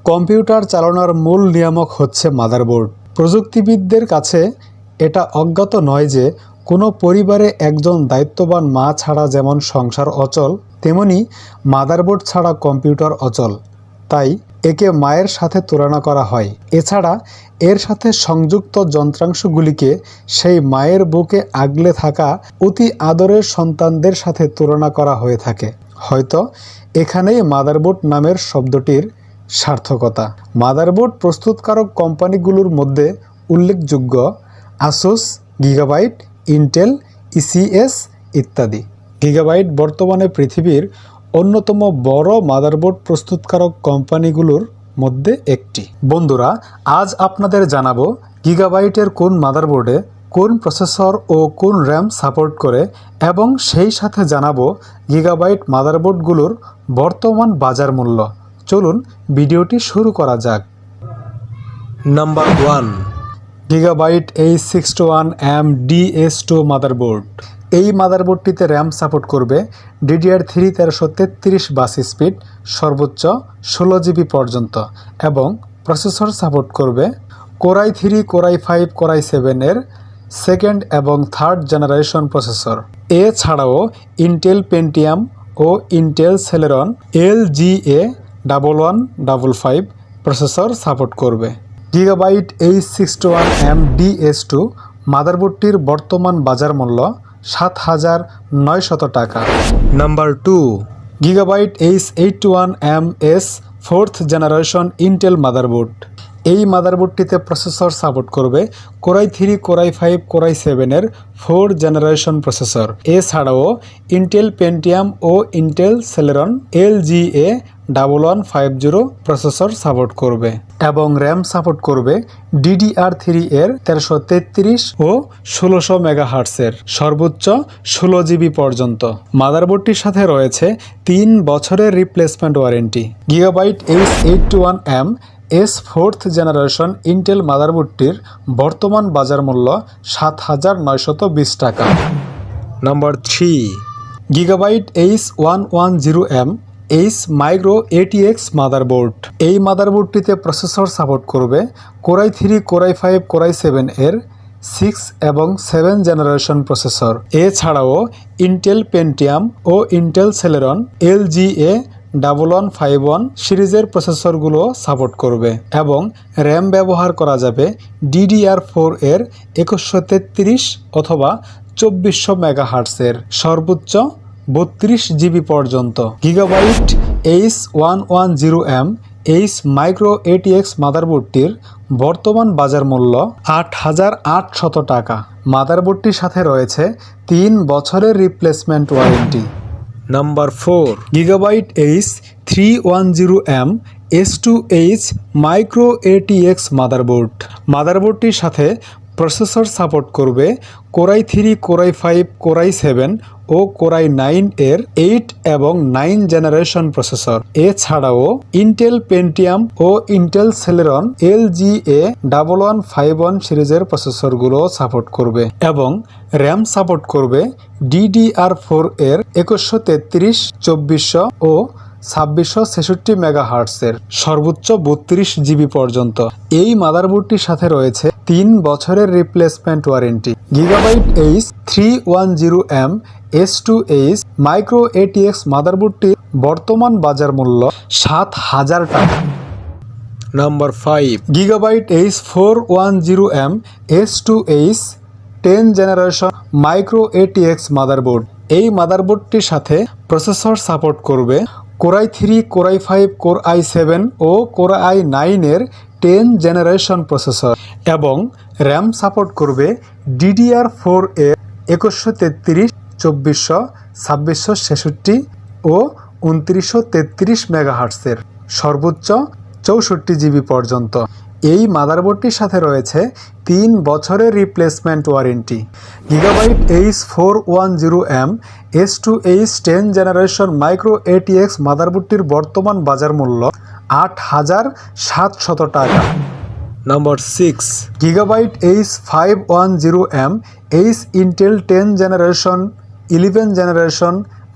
Computer চালানোর মূল নিয়ামক হচ্ছে মাদারবোর্ড। প্রযুক্তিবিদদের কাছে এটা অজ্ঞাত নয় যে কোনো পরিবারে একজন দায়িত্ববান মা ছাড়া যেমন সংসার অচল, তেমনি মাদারবোর্ড ছাড়া কম্পিউটার অচল। তাই একে মায়ের সাথে তুলনা করা হয়। এছাড়া এর সাথে সংযুক্ত যন্ত্রাংশগুলিকে সেই মায়ের বুকে আগলে থাকা অতি আদরের সন্তানদের সাথে তুলনা করা হয়ে থাকে। হয়তো এখানেই মাদারবোর্ড নামের শব্দটির সার্থকতা। মাদারবোর্ড প্রস্তুতকারক কোম্পানিগুলোর মধ্যে উল্লেখযোগ্য আসুস, গিগাবাইট, ইন্টেল, ইসিএস ইত্যাদি। গিগাবাইট বর্তমানে পৃথিবীর অন্যতম বড় মাদারবোর্ড প্রস্তুতকারক কোম্পানিগুলোর মধ্যে একটি। বন্ধুরা, আজ আপনাদের জানাবো গিগাবাইটের কোন মাদারবোর্ডে কোন প্রসেসর ও কোন র্যাম সাপোর্ট করে, এবং সেই সাথে জানাবো গিগাবাইট মাদারবোর্ডগুলোর বর্তমান বাজার মূল্য। চলুন ভিডিওটি শুরু করা যাক। Number 1, gigabyte H61M DS2 motherboard. এই মাদারবোর্ডটিতে র্যাম সাপোর্ট করবে DDR3 1333 বাস স্পিড সর্বোচ্চ 16 GB পর্যন্ত, এবং প্রসেসর সাপোর্ট করবে Core i3, Core i5, Core i7 এর সেকেন্ড এবং থার্ড জেনারেশন প্রসেসর। এছাড়াও ইন্টেল পেন্টিয়াম ও Intel Celeron LGA1155 processor support করবে। গিগাবাইট H61M DS2 মাদারবোর্ডটির বর্তমান বাজার মূল্য 7,900 টাকা। Number 2, gigabyte H81MS fourth generation Intel মাদারবোর্ড। এই মাদারবোর্ডটিতে প্রসেসর সাপোর্ট করবে Core i3, Core i5, Core i7 এর 4 জেনারেশন প্রসেসর। এছাড়াও ইন্টেল পেন্টিয়াম ও Intel Celeron LGA1150 processor support করবে, এবং র্যাম সাপোর্ট করবে DDR3 এর 1333 ও 1600 মেগাহার্টসের সর্বোচ্চ 16 GB পর্যন্ত। মাদারবোর্ডটির সাথে রয়েছে 3 বছরের replacement warranty. Gigabyte H81M fourth generation Intel মাদারবোর্ডটির বর্তমান বাজার মূল্য 7,920 টাকা। Number 3, gigabyte H110M micro ATX মাদারবোর্ড। এই মাদারবোর্ডটিতে প্রসেসর সাপোর্ট করবে Core i3, Core i5, Core i7 এর 6 এবং 7 জেনারেশন প্রসেসর। এছাড়াও ইন্টেল পেন্টিয়াম ও ইন্টেল সেলেরন LGA1151 সিরিজের প্রসেসরগুলো সাপোর্ট করবে, এবং র্যাম ব্যবহার করা যাবে DDR4 এর 2133 অথবা 2400 মেগাহার্টসের সর্বোচ্চ 32 GB পর্যন্ত। গিগাবাইট H110M মাইক্রো ATX মাদারবোর্ডটির বর্তমান বাজার মূল্য 8,800 টাকা। মাদারবোর্ডটির সাথে রয়েছে 3 বছরের replacement warranty. Number 4, gigabyte H310M S2H micro ATX মাদারবোর্ড। মাদারবোর্ডটির সাথে প্রসেসর সাপোর্ট করবে Core i3, Core i5, Core i7 ও Core i9 এর 8 এবং 9 জেনারেশন প্রসেসর। এছাড়াও ইন্টেল পেন্টিয়াম ও ইন্টেল সেলেরন LGA1151 সিরিজের প্রসেসরগুলো সাপোর্ট করবে, এবং র্যাম সাপোর্ট করবে DDR4 এর 2133, 2400 ও 2666 মেগাহার্টসের সর্বোচ্চ 32 GB পর্যন্ত। এই মাদারবোর্ডটির সাথে রয়েছে 3 বছরের replacement warranty. Gigabyte H310M S2H micro ATX মাদারবোর্ডটির বর্তমান বাজার মূল্য 7,000 টাকা। Number 5, gigabyte H410M S2H 10 generation micro ATX মাদারবোর্ড। এই মাদারবোর্ডটির সাথে প্রসেসর সাপোর্ট করবে Core i3, Core i5, Core i7 ও Core i9 এর 10 জেনারেশন প্রসেসর, এবং র্যাম সাপোর্ট করবে DDR4 এর 2133, 2400, 2666 ও 2933 মেগাহার্টসের সর্বোচ্চ 64 GB পর্যন্ত। এই মাদারবোর্ডটির সাথে রয়েছে 3 বছরের replacement warranty. Gigabyte H410M S2H 10 generation micro ATX মাদারবোর্ডটির বর্তমান বাজার মূল্য 8,700 টাকা। Number 6, gigabyte H510M Intel 10 generation 11 generation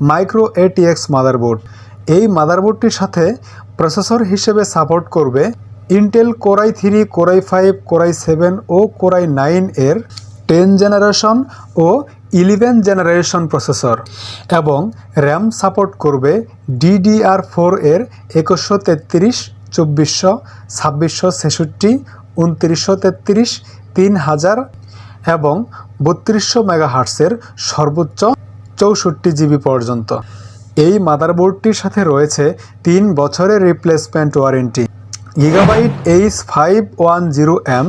micro ATX মাদারবোর্ড। এই মাদারবোর্ডটির সাথে প্রসেসর হিসেবে সাপোর্ট করবে Intel core i3, core i5, core i7 ও কোর i9 এর 10 জেনারেশন ও 11 জেনারেশন প্রসেসর এবং র্যাম সাপোর্ট করবে DDR4 এর 2133, 2400, 2666, 2933, 3000 এবং 3200 মেগাহার্টসের সর্বোচ্চ 64 জিবি পর্যন্ত। এই মাদারবোর্ডটির সাথে রয়েছে 3 বছরের replacement warranty. Gigabyte H510M,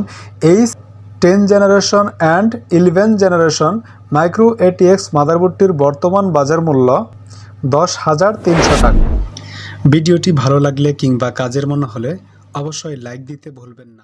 H10 generation and 11 generation micro ATX মাদারবোর্ডটির বর্তমান বাজার মূল্য 10,300 টাকা। ভিডিওটি ভালো লাগলে কিংবা কাজের মনে হলে অবশ্যই লাইক দিতে ভুলবেন না।